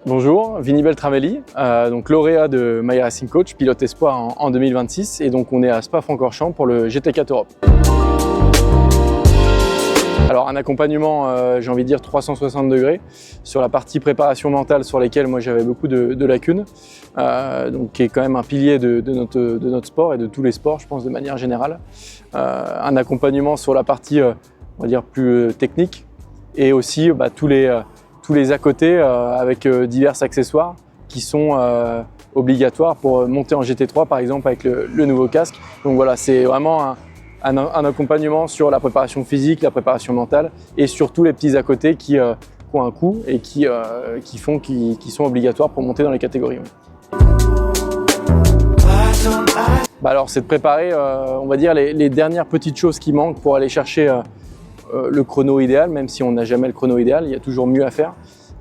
Bonjour, Vinny Beltramelli, donc lauréat de My Racing Coach, pilote espoir en 2026, et donc on est à Spa-Francorchamps pour le GT4 Europe. Alors un accompagnement, j'ai envie de dire 360 degrés sur la partie préparation mentale sur lesquelles moi j'avais beaucoup de lacunes, donc qui est quand même un pilier de notre sport et de tous les sports, je pense, de manière générale. Un accompagnement sur la partie, on va dire, plus technique, et aussi tous les à côté avec divers accessoires qui sont obligatoires pour monter en GT3 par exemple avec le nouveau casque. Donc voilà, c'est vraiment un accompagnement sur la préparation physique, la préparation mentale et surtout les petits à côté qui ont un coût et qui sont obligatoires pour monter dans les catégories. Alors c'est de préparer on va dire les dernières petites choses qui manquent pour aller chercher le chrono idéal, même si on n'a jamais le chrono idéal, il y a toujours mieux à faire.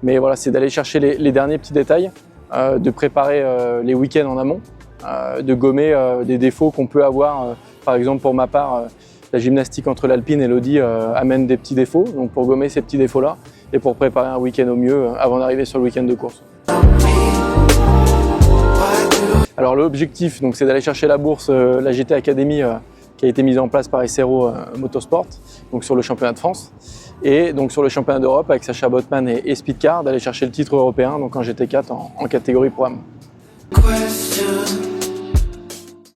Mais voilà, c'est d'aller chercher les derniers petits détails, de préparer les week-ends en amont, de gommer des défauts qu'on peut avoir. Par exemple, pour ma part, la gymnastique entre l'alpine et l'audi amène des petits défauts. Donc pour gommer ces petits défauts-là et pour préparer un week-end au mieux avant d'arriver sur le week-end de course. Alors l'objectif, c'est d'aller chercher la bourse, la GT Academy, qui a été mise en place par SRO Motorsport, donc sur le championnat de France, et donc sur le championnat d'Europe avec Sacha Botman et Speedcar, d'aller chercher le titre européen donc en GT4 en catégorie Pro-Am.